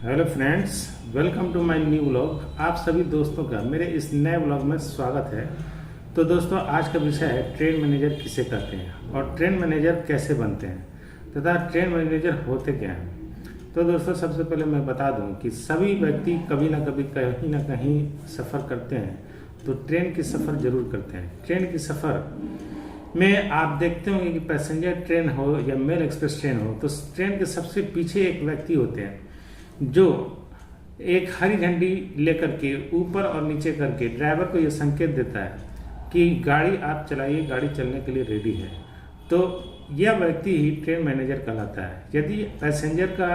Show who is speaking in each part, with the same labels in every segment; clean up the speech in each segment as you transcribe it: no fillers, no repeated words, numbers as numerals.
Speaker 1: Hello friends, welcome to my new vlog. आप सभी दोस्तों का मेरे इस नए व्लॉग में स्वागत है। तो दोस्तों, आज का विषय है ट्रेन मैनेजर किसे कहते हैं और ट्रेन मैनेजर कैसे बनते हैं तथा ट्रेन मैनेजर होते क्या हैं। तो दोस्तों, सबसे पहले मैं बता दूं कि सभी व्यक्ति कभी ना कभी कहीं ना कहीं सफ़र करते हैं, तो ट्रेन की सफ़र जरूर करते हैं। ट्रेन की सफ़र में आप देखते होंगे कि पैसेंजर ट्रेन हो या मेल एक्सप्रेस ट्रेन हो, तो ट्रेन के सबसे पीछे एक व्यक्ति होते हैं जो एक हरी झंडी लेकर के ऊपर और नीचे करके ड्राइवर को यह संकेत देता है कि गाड़ी आप चलाइए, गाड़ी चलने के लिए रेडी है। तो यह व्यक्ति ही ट्रेन मैनेजर कहलाता है। यदि पैसेंजर का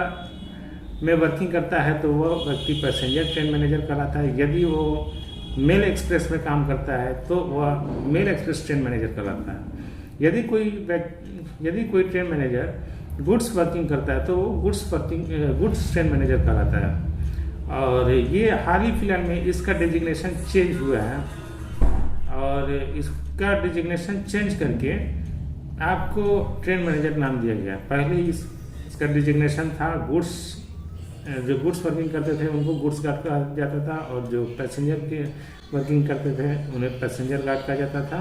Speaker 1: में वर्किंग करता है तो वह व्यक्ति पैसेंजर ट्रेन मैनेजर कहलाता है। यदि वो मेल एक्सप्रेस में काम करता है तो वह मेल एक्सप्रेस ट्रेन मैनेजर कहलाता है। यदि कोई ट्रेन मैनेजर गुड्स वर्किंग करता है तो वो गुड्स ट्रेन मैनेजर कहलाता है। और ये हाल ही फिलहाल में इसका डिजिग्नेशन चेंज हुआ है और इसका डिजिग्नेशन चेंज करके आपको ट्रेन मैनेजर नाम दिया गया। पहले इसका डिजिग्नेशन था जो गुड्स वर्किंग करते थे उनको गुड्स गार्ड कहा जाता था, और जो पैसेंजर के वर्किंग करते थे उन्हें पैसेंजर गार्ड कहा जाता था,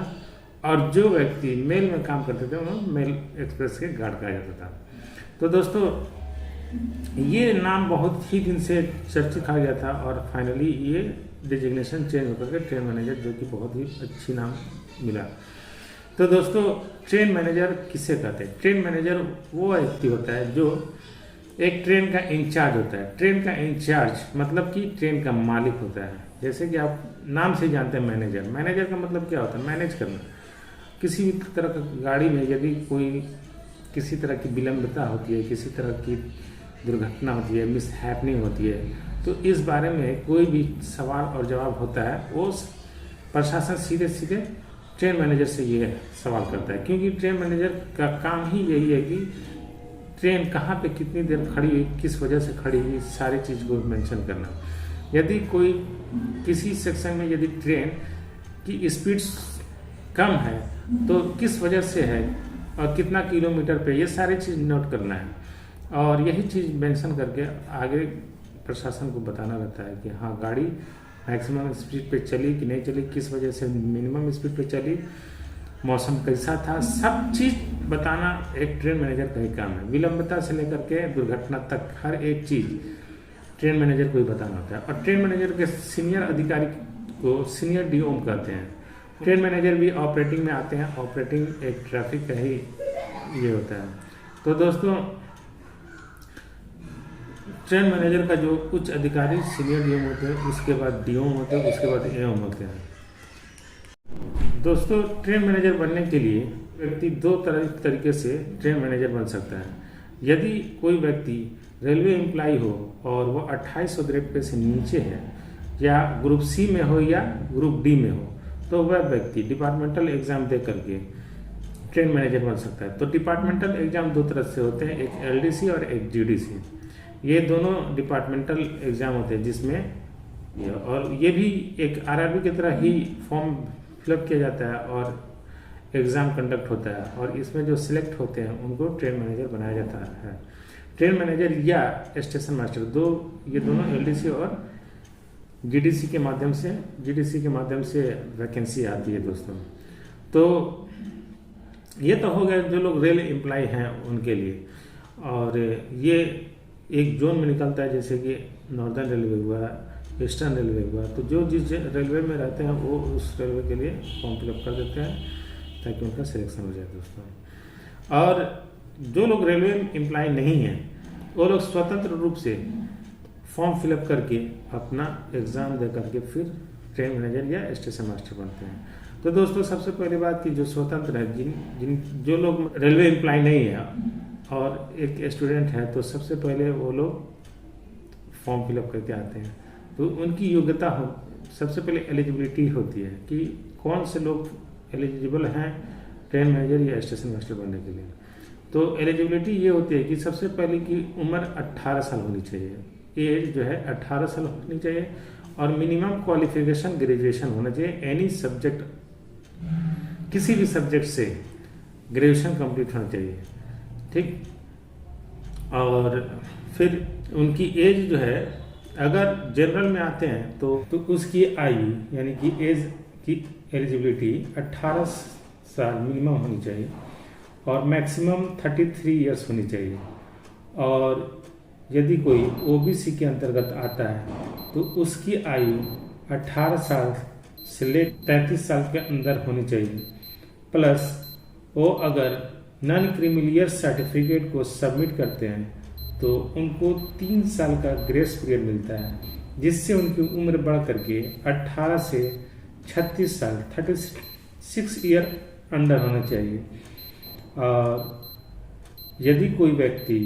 Speaker 1: और जो व्यक्ति मेल में काम करते थे उन्हें मेल एक्सप्रेस के गार्ड कहा जाता था। तो दोस्तों, ये नाम बहुत ही दिन से चर्चित आ गया था और फाइनली ये डिजिग्नेशन चेंज होकर के ट्रेन मैनेजर, जो कि बहुत ही अच्छी नाम मिला। तो दोस्तों, ट्रेन मैनेजर किसे कहते हैं? ट्रेन मैनेजर वो व्यक्ति होता है जो एक ट्रेन का इंचार्ज होता है। ट्रेन का इंचार्ज मतलब कि ट्रेन का मालिक होता है। जैसे कि आप नाम से जानते हैं मैनेजर। मैनेजर का मतलब क्या होता है? मैनेज करना। किसी भी तरह का गाड़ी में यदि कोई किसी तरह की विलंबता होती है, किसी तरह की दुर्घटना होती है, मिस हैपनिंग होती है, तो इस बारे में कोई भी सवाल और जवाब होता है, वो प्रशासन सीधे सीधे ट्रेन मैनेजर से ये सवाल करता है। क्योंकि ट्रेन मैनेजर का काम ही यही है कि ट्रेन कहाँ पे कितनी देर खड़ी हुई, किस वजह से खड़ी हुई, सारी चीज़ को मेंशन करना। यदि कोई किसी सेक्शन में यदि ट्रेन की स्पीड कम है तो किस वजह से है और कितना किलोमीटर पे, ये सारी चीज़ नोट करना है। और यही चीज़ मेंशन करके आगे प्रशासन को बताना रहता है कि हाँ, गाड़ी मैक्सिमम स्पीड पे चली कि नहीं चली, किस वजह से मिनिमम स्पीड पे चली, मौसम कैसा था, सब चीज़ बताना एक ट्रेन मैनेजर का ही काम है। विलंबता से लेकर के दुर्घटना तक हर एक चीज़ ट्रेन मैनेजर को ही बताना होता है। और ट्रेन मैनेजर के सीनियर अधिकारी को सीनियर डीओम कहते हैं। ट्रेन मैनेजर भी ऑपरेटिंग में आते हैं। ऑपरेटिंग एक ट्रैफिक का ही ये होता है। तो दोस्तों, ट्रेन मैनेजर का जो उच्च अधिकारी सीनियर डीओम होते हैं, उसके बाद डीओम होते हैं, उसके बाद एओम होते हैं। दोस्तों, ट्रेन मैनेजर बनने के लिए व्यक्ति दो तरीके से ट्रेन मैनेजर बन सकता है। यदि कोई व्यक्ति रेलवे एम्प्लॉय हो और वो 2800 ग्रेड पे से नीचे है, या ग्रुप सी में हो या ग्रुप डी में हो, तो वह व्यक्ति डिपार्टमेंटल एग्जाम दे करके ट्रेन मैनेजर बन सकता है। तो डिपार्टमेंटल एग्जाम दो तरह से होते हैं, एक एलडीसी और एक जीडीसी। ये दोनों डिपार्टमेंटल एग्जाम होते हैं जिसमें, और ये भी एक आरआरबी की तरह ही फॉर्म फिलअप किया जाता है और एग्ज़ाम कंडक्ट होता है, और इसमें जो सिलेक्ट होते हैं उनको ट्रेन मैनेजर बनाया जाता है। ट्रेन मैनेजर या स्टेशन मास्टर ये दोनों एलडीसी और जीडीसी के माध्यम से वैकेंसी आती है दोस्तों। तो ये तो हो गया जो लोग रेल एम्प्लॉय हैं उनके लिए। और ये एक जोन में निकलता है, जैसे कि नॉर्दर्न रेलवे हुआ, ईस्टर्न रेलवे हुआ। तो जो जिस रेलवे में रहते हैं वो उस रेलवे के लिए फॉर्म फिलअप कर देते हैं ताकि उनका सिलेक्शन हो जाए दोस्तों। और जो लोग रेलवे एम्प्लॉय नहीं हैं वो लोग स्वतंत्र रूप से फॉर्म फिलअप करके अपना एग्ज़ाम दे करके फिर ट्रेन मैनेजर या स्टेशन मास्टर बनते हैं। तो दोस्तों, सबसे पहली बात कि जो स्वतंत्र है, जो लोग रेलवे एम्प्लॉय नहीं है और एक स्टूडेंट है, तो सबसे पहले वो लोग फॉर्म फिलअप करके आते हैं। तो उनकी योग्यता सबसे पहले एलिजिबिलिटी होती है कि कौन से लोग एलिजिबल हैं ट्रेन मैनेजर या स्टेशन मास्टर बनने के लिए। तो एलिजिबिलिटी ये होती है कि सबसे पहले की उम्र 18 साल होनी चाहिए। एज जो है 18 साल होनी चाहिए, और मिनिमम क्वालिफिकेशन ग्रेजुएशन होना चाहिए। एनी सब्जेक्ट, किसी भी सब्जेक्ट से ग्रेजुएशन कंप्लीट होना चाहिए, ठीक। और फिर उनकी एज जो है, अगर जनरल में आते हैं तो उसकी आयु यानी कि एज की एलिजिबिलिटी 18 साल मिनिमम होनी चाहिए और मैक्सिमम 33 इयर्स होनी चाहिए। और यदि कोई ओबीसी के अंतर्गत आता है तो उसकी आयु 18 साल से ले 33 साल के अंदर होनी चाहिए, प्लस वो अगर नॉन क्रीमिलियर सर्टिफिकेट को सबमिट करते हैं तो उनको 3 साल का ग्रेस पीरियड मिलता है, जिससे उनकी उम्र बढ़ करके 18 से 36 साल 36 ईयर अंडर होना चाहिए। और यदि कोई व्यक्ति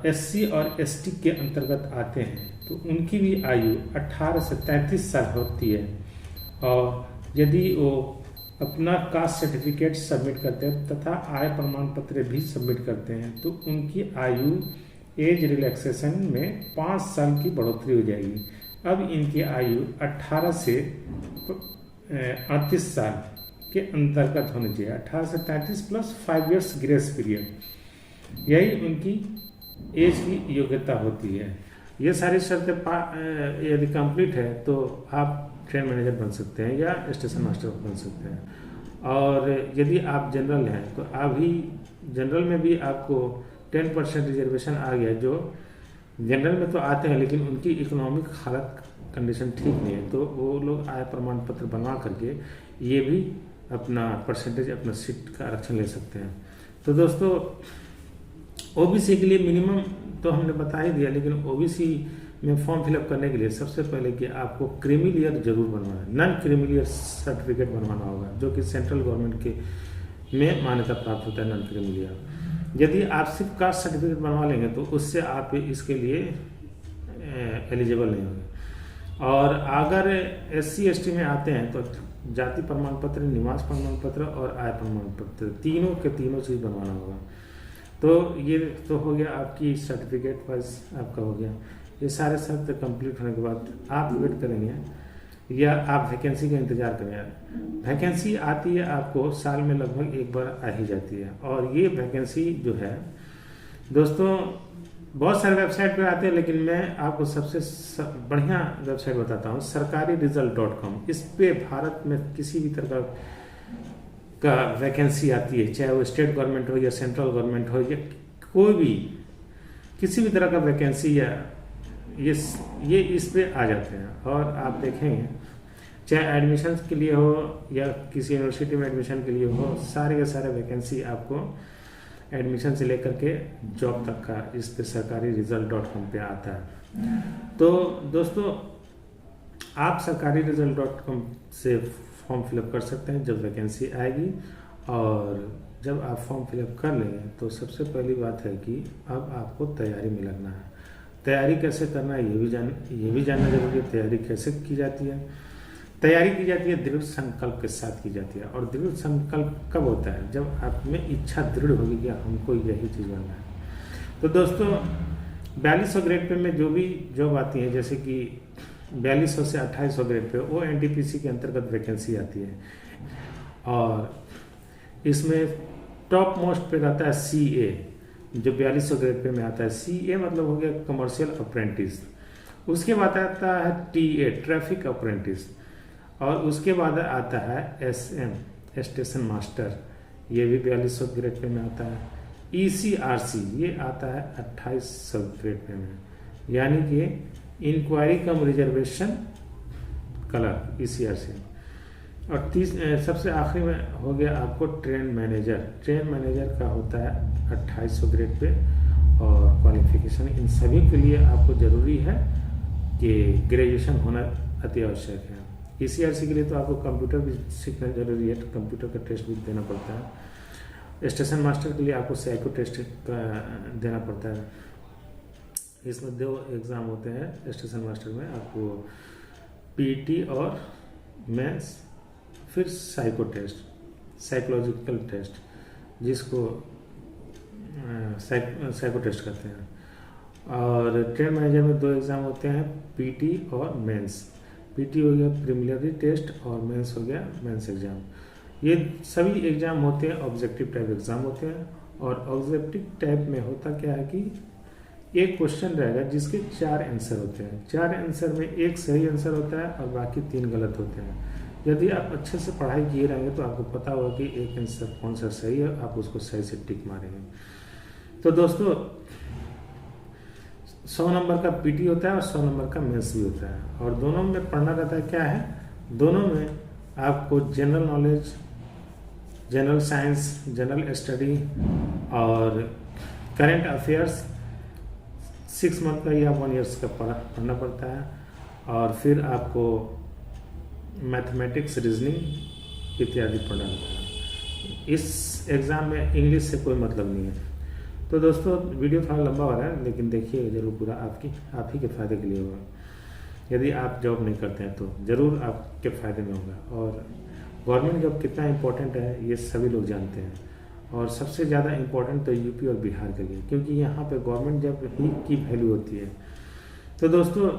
Speaker 1: एससी और एसटी के अंतर्गत आते हैं तो उनकी भी आयु 18 से 33 साल होती है। और यदि वो अपना कास्ट सर्टिफिकेट सबमिट करते हैं तथा आय प्रमाण पत्र भी सबमिट करते हैं तो उनकी आयु एज रिलैक्सेशन में 5 साल की बढ़ोतरी हो जाएगी। अब इनकी आयु 18 से 38 साल के अंतर्गत होनी चाहिए। 18 से 33 प्लस 5 इयर्स ग्रेस पीरियड, यही उनकी एज की योग्यता होती है। ये सारी शर्तें यदि कंप्लीट है तो आप ट्रेन मैनेजर बन सकते हैं या स्टेशन मास्टर बन सकते हैं। और यदि आप जनरल हैं तो अभी जनरल में भी आपको 10% रिजर्वेशन आ गया। जो जनरल में तो आते हैं लेकिन उनकी इकोनॉमिक हालत कंडीशन ठीक नहीं है, तो वो लोग आय प्रमाण पत्र बनवा करके ये भी अपना परसेंटेज, अपना सीट का आरक्षण ले सकते हैं। तो दोस्तों, ओबीसी के लिए मिनिमम तो हमने बता ही दिया, लेकिन ओबीसी में फॉर्म फिलअप करने के लिए सबसे पहले कि आपको क्रीमिलियर जरूर बनवाना है, नॉन क्रीमिलियर सर्टिफिकेट बनवाना होगा, जो कि सेंट्रल गवर्नमेंट के में मान्यता प्राप्त होता है नॉन क्रीमिलियर। यदि आप सिर्फ कास्ट सर्टिफिकेट बनवा लेंगे तो उससे आप इसके लिए एलिजिबल नहीं होंगे। और अगर एससी एसटी में आते हैं तो जाति प्रमाण पत्र, निवास प्रमाण पत्र और आय प्रमाण पत्र, तीनों के तीनों चीज़ बनवाना होगा। तो ये तो हो गया आपकी सर्टिफिकेट वाइज आपका हो गया। ये सारे शर्त कंप्लीट होने के बाद आप वेट करेंगे या आप वैकेंसी का इंतजार करेंगे। वैकेंसी आती है आपको साल में लगभग एक बार आ ही जाती है। और ये वैकेंसी जो है दोस्तों बहुत सारे वेबसाइट पे आते हैं, लेकिन मैं आपको सबसे बढ़िया वेबसाइट बताता हूँ, sarkariresult.com। इस पे भारत में किसी भी तरह का वैकेंसी आती है, चाहे वो स्टेट गवर्नमेंट हो या सेंट्रल गवर्नमेंट हो या कोई भी किसी भी तरह का वैकेंसी या ये इस पे आ जाते हैं। और आप देखेंगे चाहे एडमिशन के लिए हो या किसी यूनिवर्सिटी में एडमिशन के लिए हो, सारे के सारे वैकेंसी आपको एडमिशन से लेकर के जॉब तक का इस पे sarkariresult.com पे आता है। तो दोस्तों, आप sarkariresult.com से फॉर्म फिलअप कर सकते हैं जब वैकेंसी आएगी। और जब आप फॉर्म फिलअप कर लेंगे तो सबसे पहली बात है कि अब आपको तैयारी में लगना है। तैयारी कैसे करना है ये भी जानना जरूरी है। तैयारी कैसे की जाती है? तैयारी की जाती है दृढ़ संकल्प के साथ की जाती है। और दृढ़ संकल्प कब होता है? जब आप में इच्छा दृढ़ होगी कि हमको यही चीज़ बनना है। तो दोस्तों, 4200 ग्रेड पे में जो भी जॉब आती है, जैसे कि 4200 से 2800 ग्रेड पे, वो एनटीपीसी के अंतर्गत वैकेंसी आती है। और इसमें टॉप मोस्ट पे रहता है सीए, जो 4200 ग्रेड पे में आता है। सीए मतलब हो गया कमर्शियल अप्रेंटिस। उसके बाद आता है टीए, ट्रैफिक अप्रेंटिस। और उसके बाद आता है एसएम, स्टेशन मास्टर, ये भी 4200 ग्रेड पे में आता है। ईसीआरसी ये आता है 2800 ग्रेड पे में, यानी कि इंक्वायरी कम रिजर्वेशन क्लर्क, ईसीआरसी। और सबसे आखिरी में हो गया आपको ट्रेन मैनेजर। ट्रेन मैनेजर का होता है 2800 ग्रेड पे। और क्वालिफिकेशन इन सभी के लिए आपको ज़रूरी है कि ग्रेजुएशन होना अति आवश्यक है। ईसीआरसी के लिए तो आपको कंप्यूटर भी सीखना जरूरी है, तो कंप्यूटर का टेस्ट भी देना पड़ता है। स्टेशन मास्टर के लिए आपको साइको टेस्ट का देना पड़ता है। इसमें 2 एग्ज़ाम होते हैं स्टेशन मास्टर में, आपको पीटी और मेंस, फिर साइको टेस्ट, साइकोलॉजिकल टेस्ट, जिसको साइको टेस्ट कहते हैं। और ट्रेन मैनेजर में 2 एग्ज़ाम होते हैं, पीटी और मेंस। पीटी हो गया प्रीलिमिनरी टेस्ट और मेंस हो गया मेंस एग्ज़ाम। ये सभी एग्ज़ाम होते हैं ऑब्जेक्टिव टाइप एग्ज़ाम होते हैं। और ऑब्जेक्टिव टाइप में होता क्या है कि एक क्वेश्चन रहेगा जिसके 4 आंसर होते हैं। 4 आंसर में एक सही आंसर होता है और बाकी 3 गलत होते हैं। यदि आप अच्छे से पढ़ाई किए रहेंगे तो आपको पता होगा कि एक आंसर कौन सा सही है, आप उसको सही से टिक मारेंगे। तो दोस्तों 100 नंबर का पीटी होता है और 100 नंबर का मेंस भी होता है, और दोनों में पढ़ना रहता है क्या है, दोनों में आपको general knowledge, general science, general study और करंट अफेयर्स 6 मंथ का या 1 ईयर्स का पढ़ना पड़ता है, और फिर आपको मैथमेटिक्स, रीजनिंग इत्यादि पढ़ना होता है। इस एग्ज़ाम में इंग्लिश से कोई मतलब नहीं है। तो दोस्तों वीडियो थोड़ा लंबा हो रहा है, लेकिन देखिए ज़रूर पूरा आप ही के फ़ायदे के लिए होगा। यदि आप जॉब नहीं करते हैं तो ज़रूर आपके फ़ायदे में होगा। और गवर्नमेंट जॉब कितना इम्पोर्टेंट है ये सभी लोग जानते हैं, और सबसे ज़्यादा इम्पोर्टेंट तो यूपी और बिहार के लिए, क्योंकि यहाँ पे गवर्नमेंट जॉब ही की वैल्यू होती है। तो दोस्तों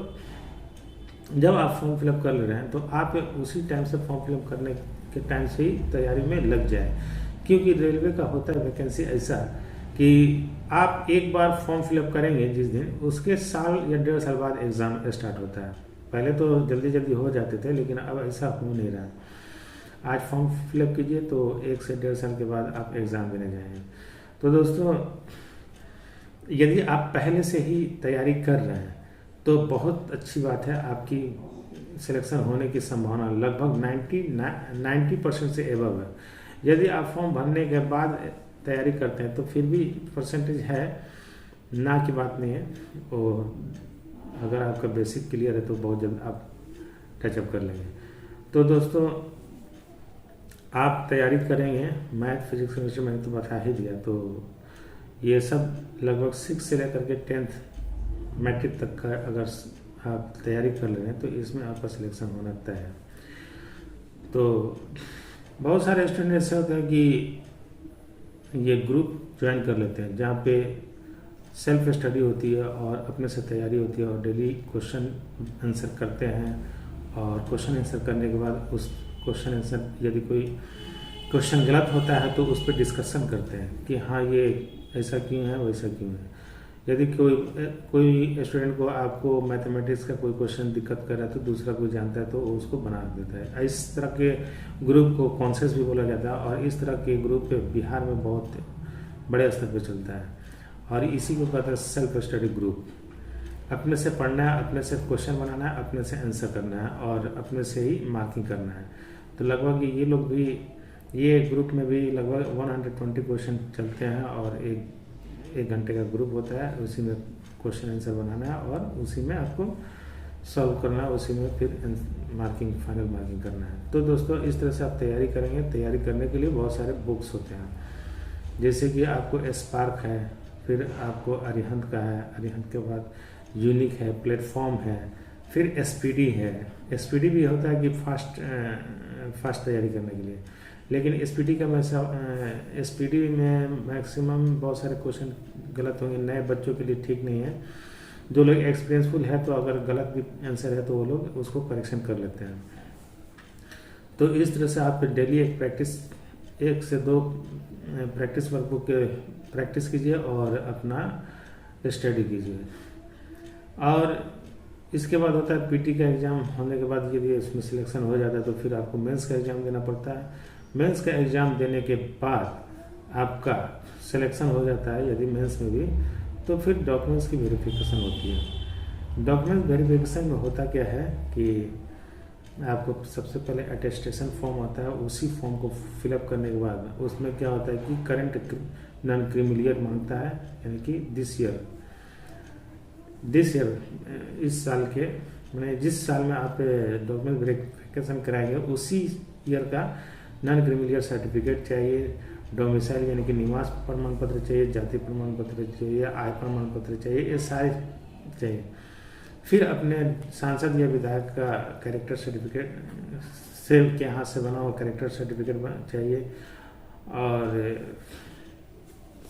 Speaker 1: जब आप फॉर्म फिलअप कर ले रहे हैं तो आप उसी टाइम से फॉर्म फिलअप करने के टाइम से ही तैयारी में लग जाए, क्योंकि रेलवे का होता है वैकेंसी ऐसा कि आप एक बार फॉर्म फिलअप करेंगे जिस दिन, उसके साल या 1.5 साल बाद एग्ज़ाम स्टार्ट होता है। पहले तो जल्दी जल्दी हो जाते थे, लेकिन अब ऐसा हो नहीं रहा है। आज फॉर्म फिलअप कीजिए तो 1 से 1.5 साल के बाद आप एग्ज़ाम देने जाएंगे। तो दोस्तों यदि आप पहले से ही तैयारी कर रहे हैं तो बहुत अच्छी बात है, आपकी सिलेक्शन होने की संभावना लगभग 90% से एबव है। यदि आप फॉर्म भरने के बाद तैयारी करते हैं तो फिर भी परसेंटेज है, ना की बात नहीं है। और अगर आपका बेसिक क्लियर है तो बहुत जल्द आप टचअप कर लेंगे। तो दोस्तों आप तैयारी करेंगे, मैथ, फिजिक्स, केमिस्ट्री मैंने तो बता ही दिया। तो ये सब लगभग 6 से लेकर के 10th मैट्रिक तक का अगर आप तैयारी कर ले रहे हैं तो इसमें आपका सिलेक्शन होना तय है। तो बहुत सारे स्टूडेंट ऐसे होते हैं कि ये ग्रुप ज्वाइन कर लेते हैं जहाँ पे सेल्फ स्टडी होती है और अपने से तैयारी होती है, और डेली क्वेश्चन आंसर करते हैं, और क्वेश्चन आंसर करने के बाद उस क्वेश्चन आंसर यदि कोई क्वेश्चन गलत होता है तो उस पर डिस्कशन करते हैं कि हाँ ये ऐसा क्यों है, वैसा क्यों है। यदि कोई स्टूडेंट को आपको मैथमेटिक्स का कोई क्वेश्चन दिक्कत कर रहा है तो दूसरा कोई जानता है तो उसको बना देता है। इस तरह के ग्रुप को कॉन्सेस भी बोला जाता है, और इस तरह के ग्रुप पे बिहार में बहुत बड़े स्तर पर चलता है, और इसी को कहते हैं सेल्फ स्टडी ग्रुप। अपने से पढ़ना है, अपने से क्वेश्चन बनाना है, अपने से आंसर करना है, और अपने से ही मार्किंग करना है। तो लगभग ये लोग भी, ये ग्रुप में भी लगभग 120 क्वेश्चन चलते हैं, और एक घंटे का ग्रुप होता है। उसी में क्वेश्चन आंसर बनाना है और उसी में आपको सॉल्व करना है, उसी में फिर मार्किंग, फाइनल मार्किंग करना है। तो दोस्तों इस तरह से आप तैयारी करेंगे। तैयारी करने के लिए बहुत सारे बुक्स होते हैं, जैसे कि आपको स्पार्क है, फिर आपको अरिहंत का है, अरिहंत के बाद यूनिक है, प्लेटफॉर्म है, फिर एसपीडी है। एसपीडी भी होता है कि फास्ट तैयारी करने के लिए, लेकिन एसपीडी का एसपीडी में मैक्सिमम बहुत सारे क्वेश्चन गलत होंगे, नए बच्चों के लिए ठीक नहीं है। जो लोग एक्सपीरियंसफुल है तो अगर गलत भी आंसर है तो वो लोग उसको करेक्शन कर लेते हैं। तो इस तरह से आप डेली एक से दो प्रैक्टिस वर्कबुक के प्रैक्टिस कीजिए और अपना स्टडी कीजिए। और इसके बाद होता है पीटी का एग्ज़ाम। होने के बाद यदि उसमें सिलेक्शन हो जाता है तो फिर आपको मेंस का एग्ज़ाम देना पड़ता है। मेंस का एग्ज़ाम देने के बाद आपका सिलेक्शन हो जाता है यदि मेंस में भी, तो फिर डॉक्यूमेंट्स की वेरिफिकेशन होती है। डॉक्यूमेंट्स वेरिफिकेशन में होता क्या है कि आपको सबसे पहले अटेस्टेशन फॉर्म आता है, उसी फॉर्म को फिलअप करने के बाद उसमें क्या होता है कि करंट नॉन क्रीमिलियर मांगता है, यानी कि दिस ईयर इस साल के, मैंने जिस साल में आप डॉक्यूमेंट वेरिफिकेशन कराएंगे उसी ईयर का नॉन क्रीमिलियर सर्टिफिकेट चाहिए, डोमिसाइल यानी कि निवास प्रमाण पत्र चाहिए, जाति प्रमाण पत्र चाहिए, आय प्रमाण पत्र चाहिए, ये सारे चाहिए। फिर अपने सांसद या विधायक का कैरेक्टर सर्टिफिकेट से के हाथ से बना हुआ कैरेक्टर सर्टिफिकेट चाहिए, और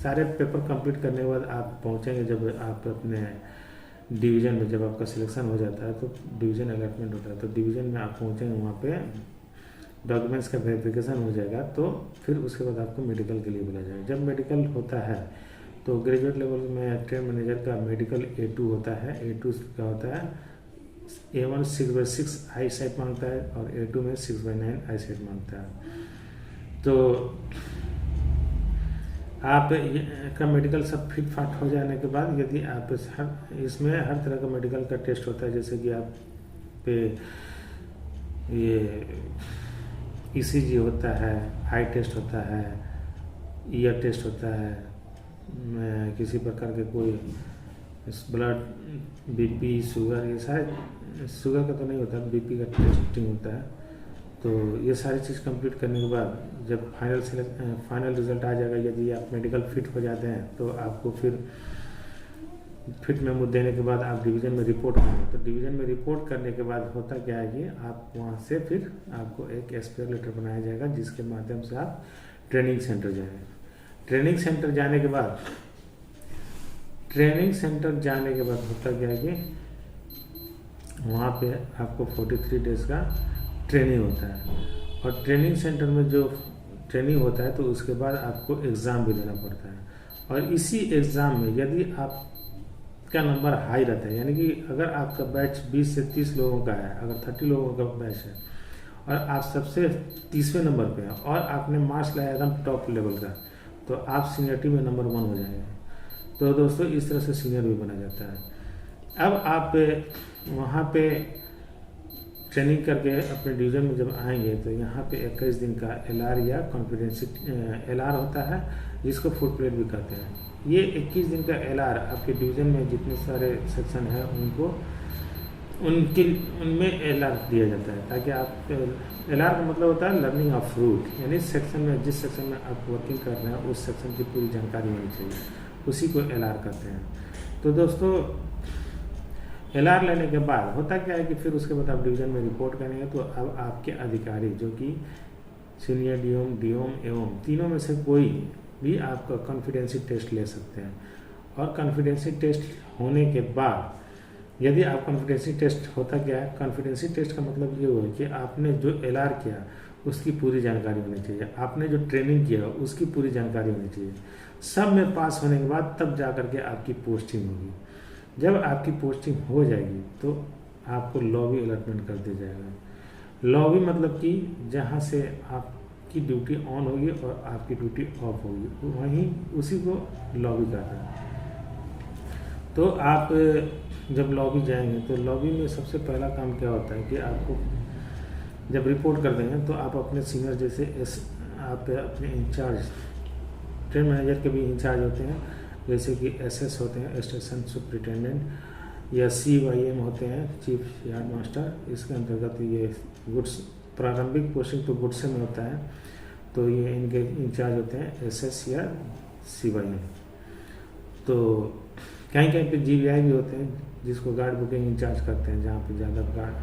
Speaker 1: सारे पेपर कंप्लीट करने के बाद आप पहुंचेंगे, जब आप अपने डिवीज़न में, जब आपका सिलेक्शन हो जाता है तो डिवीज़न अलॉटमेंट होता है, तो डिवीज़न में आप पहुंचेंगे, वहाँ पे डॉक्यूमेंट्स का वेरिफिकेशन हो जाएगा, तो फिर उसके बाद आपको मेडिकल के लिए बुलाया जाएगा। जब मेडिकल होता है तो ग्रेजुएट लेवल में ट्रेन मैनेजर का मेडिकल A2 होता है। A2 का होता है A1 6/6 आई सेट मांगता है और A2 में 6/9 आई सेट मांगता है। तो आप का मेडिकल सब फिट फाट हो जाने के बाद यदि आप इसमें हर तरह का मेडिकल का टेस्ट होता है, जैसे कि आप पे ये ECG होता है, आई टेस्ट होता है, ईयर टेस्ट होता है, किसी प्रकार के कोई ब्लड BP शुगर, ये सारे शुगर का तो नहीं होता, BP का टेस्टिंग होता है। तो ये सारी चीज़ कंप्लीट करने के बाद जब फाइनल रिजल्ट आ जाएगा, यदि आप मेडिकल फिट हो जाते हैं तो आपको फिर फिट मेमो देने के बाद आप डिवीज़न में रिपोर्ट करेंगे। तो डिवीज़न में रिपोर्ट करने के बाद होता क्या है कि आप वहाँ से फिर आपको एक एक्सपायर लेटर बनाया जाएगा, जिसके माध्यम से आप ट्रेनिंग सेंटर जाएंगे। ट्रेनिंग सेंटर जाने के बाद होता क्या है कि वहाँ पे आपको 43 डेज का ट्रेनिंग होता है, और ट्रेनिंग सेंटर में जो ट्रेनिंग होता है तो उसके बाद आपको एग्ज़ाम भी देना पड़ता है। और इसी एग्ज़ाम में यदि आपका नंबर हाई रहता है, यानी कि अगर आपका बैच 20 से 30 लोगों का है, अगर 30 लोगों का बैच है और आप सबसे 30वें नंबर पे हैं और आपने मार्क्स लाया एकदम टॉप लेवल का, तो आप सीनियरिटी में नंबर 1 हो जाएंगे। तो दोस्तों इस तरह से सीनियर भी बना जाता है। अब आप वहाँ पे ट्रेनिंग करके अपने डिवीज़न में जब आएंगे तो यहाँ पे 21 दिन का LR या कॉन्फिडेंसी LR होता है, जिसको फुट प्लेट भी कहते हैं। ये 21 दिन का LR आपके डिवीज़न में जितने सारे सेक्शन हैं उनमें LR दिया जाता है, ताकि आप LR का मतलब होता है लर्निंग ऑफ रूट, यानी सेक्शन में जिस सेक्शन में आप वर्किंग कर रहे हैं उस सेक्शन की पूरी जानकारी होनी चाहिए, उसी को LR कहते हैं। तो दोस्तों LR लेने के बाद होता क्या है कि फिर उसके बाद आप डिवीज़न में रिपोर्ट करेंगे, तो अब आपके अधिकारी जो कि सीनियर DOM एवं तीनों में से कोई भी आपका कॉन्फिडेंसी टेस्ट ले सकते हैं। और कॉन्फिडेंसी टेस्ट होने के बाद यदि आप कॉन्फिडेंसी टेस्ट होता क्या है, कॉन्फिडेंसी टेस्ट का मतलब ये हुआ कि आपने जो LR किया उसकी पूरी जानकारी होनी चाहिए, आपने जो ट्रेनिंग किया उसकी पूरी जानकारी होनी चाहिए। सब में पास होने के बाद तब जा करके आपकी पोस्टिंग होगी। जब आपकी पोस्टिंग हो जाएगी तो आपको लॉबी अलॉटमेंट कर दिया जाएगा। लॉबी मतलब कि जहाँ से आपकी ड्यूटी ऑन होगी और आपकी ड्यूटी ऑफ होगी, वहीं उसी को लॉबी कहते हैं। तो आप जब लॉबी जाएंगे तो लॉबी में सबसे पहला काम क्या होता है कि आपको जब रिपोर्ट कर देंगे तो आप अपने सीनियर जैसे आप अपने इंचार्ज, ट्रेन मैनेजर के भी इंचार्ज होते हैं, जैसे कि SS होते हैं, स्टेशन सुपरिटेंडेंट, या CYM होते हैं, चीफ यार्ड मास्टर। इसके अंतर्गत ये गुड्स प्रारंभिक पोस्टिंग तो गुड्स में होता है, तो ये इनके इंचार्ज होते हैं SS या CYM। तो कहीं कहीं पे GVI भी होते हैं, जिसको गार्ड बुकिंग इंचार्ज करते हैं, जहाँ पे ज़्यादा गार्ड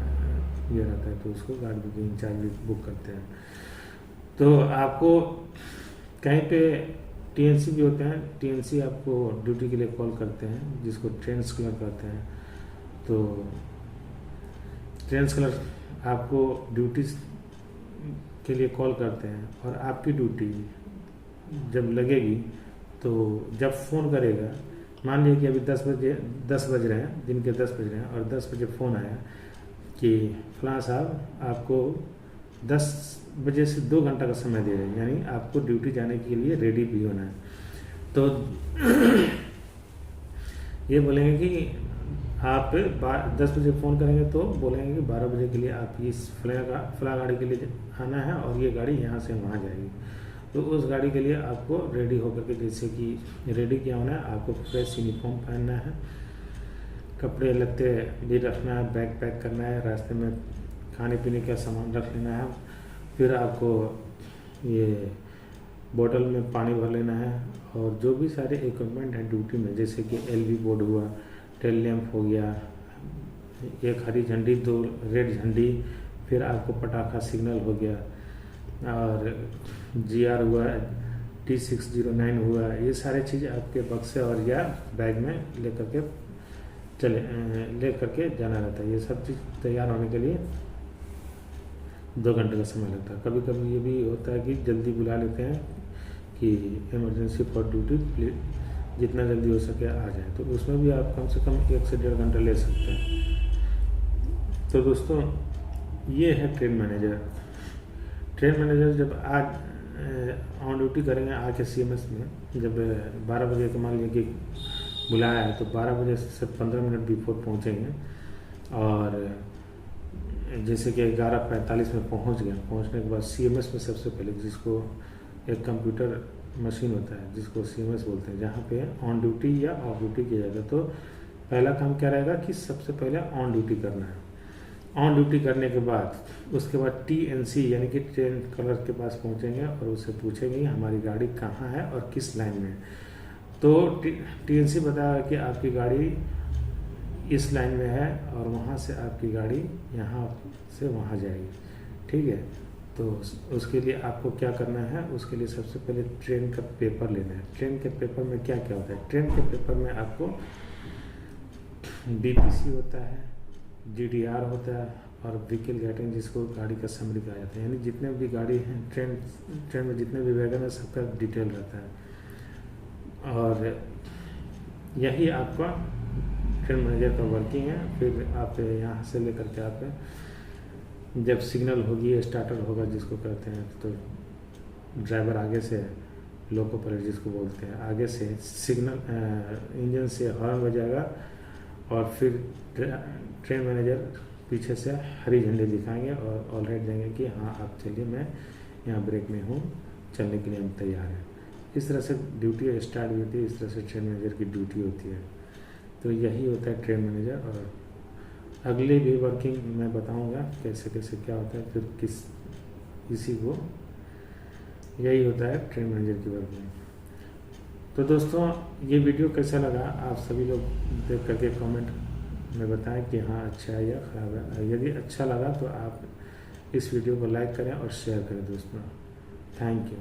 Speaker 1: ये रहता है तो उसको गार्ड बुकिंग इंचार्ज भी बुक करते हैं। तो आपको कहीं पे TNC भी होते हैं, TNC आपको ड्यूटी के लिए कॉल करते हैं, जिसको ट्रेन स्कलर कहते हैं। तो ट्रेन स्कलर आपको ड्यूटी के लिए कॉल करते हैं, और आपकी ड्यूटी जब लगेगी तो जब फ़ोन करेगा, मान लीजिए कि अभी 10 बज रहे हैं, दिन के 10 बज रहे हैं, और 10 बजे फ़ोन आया कि फलां साहब आपको 10 बजे से 2 घंटा का समय दे रहे हैं, यानी आपको ड्यूटी जाने के लिए रेडी भी होना है। तो ये बोलेंगे कि आप 10 बजे फ़ोन करेंगे तो बोलेंगे कि 12 बजे के लिए आप इस फला गाड़ी के लिए आना है, और ये गाड़ी यहाँ से वहाँ जाएगी। तो उस गाड़ी के लिए आपको रेडी होकर के, जैसे कि रेडी क्या होना है, आपको फ्रेश यूनिफॉर्म पहनना है, कपड़े लत्ते भी रखना है, बैग पैक करना है, रास्ते में खाने पीने का सामान रख लेना है, फिर आपको ये बोतल में पानी भर लेना है, और जो भी सारे इक्विपमेंट हैं ड्यूटी में, जैसे कि LV बोर्ड हुआ, टेल लैंप हो गया, एक हरी झंडी, 2 रेड झंडी, फिर आपको पटाखा सिग्नल हो गया, और GR हुआ, T609 हुआ, ये सारे चीज़ आपके बक्से और या बैग में लेकर के जाना रहता है। ये सब चीज़ तैयार होने के लिए 2 घंटे का समय लगता है। कभी कभी ये भी होता है कि जल्दी बुला लेते हैं कि इमरजेंसी फॉर ड्यूटी जितना जल्दी हो सके आ जाए। तो उसमें भी आप कम से कम 1 से 1.5 घंटा ले सकते हैं। तो दोस्तों ये है ट्रेन मैनेजर। ट्रेन मैनेजर जब आज ऑन ड्यूटी करेंगे आके CMS में, जब 12 बजे का मान लीजिए कि बुलाया है तो 12 बजे से 15 मिनट बिफोर पहुँचेंगे। और जैसे कि 11:45 में पहुंच गए, पहुंचने के बाद CMS में सबसे पहले, जिसको एक कंप्यूटर मशीन होता है जिसको CMS बोलते हैं, जहाँ पे ऑन ड्यूटी या ऑफ ड्यूटी किया जाता है। तो पहला काम क्या रहेगा कि सबसे पहले ऑन ड्यूटी करना है। ऑन ड्यूटी करने के बाद उसके बाद TNC यानी कि ट्रेन कलर के पास पहुँचेंगे और उससे पूछेंगे हमारी गाड़ी कहाँ है और किस लाइन में है। तो TNC बताएगा कि आपकी गाड़ी इस लाइन में है और वहाँ से आपकी गाड़ी यहाँ से वहाँ जाएगी, ठीक है। तो उसके लिए आपको क्या करना है, उसके लिए सबसे पहले ट्रेन का पेपर लेना है। ट्रेन के पेपर में क्या क्या होता है? ट्रेन के पेपर में आपको BPC होता है, DDR होता है और व्हीकल गाइडेंस, जिसको गाड़ी का समरी कहा जाता है। यानी जितने भी गाड़ी हैं ट्रेन में जितने भी वैगन है सबका डिटेल रहता है। और यही आपका ट्रेन मैनेजर का वर्किंग है। फिर आप यहाँ से लेकर के आप जब सिग्नल होगी, स्टार्टर होगा जिसको कहते हैं, तो ड्राइवर आगे से लोको पायलट जिसको बोलते हैं, आगे से सिग्नल इंजन से हॉर्न बजाएगा और फिर ट्रेन मैनेजर पीछे से हरी झंडी दिखाएंगे और ऑल राइट देंगे कि हाँ आप चलिए, मैं यहाँ ब्रेक में हूँ, चलने के लिए हम तैयार हैं। इस तरह से ड्यूटी स्टार्ट होती है, इस तरह से ट्रेन मैनेजर की ड्यूटी होती है। तो यही होता है ट्रेन मैनेजर। और अगले भी वर्किंग मैं बताऊंगा कैसे कैसे क्या होता है, फिर किसी को यही होता है ट्रेन मैनेजर की वर्किंग। तो दोस्तों ये वीडियो कैसा लगा, आप सभी लोग देख करके कमेंट में बताएं कि हाँ अच्छा है या ख़राब है। यदि अच्छा लगा तो आप इस वीडियो को लाइक करें और शेयर करें दोस्तों। Thank you.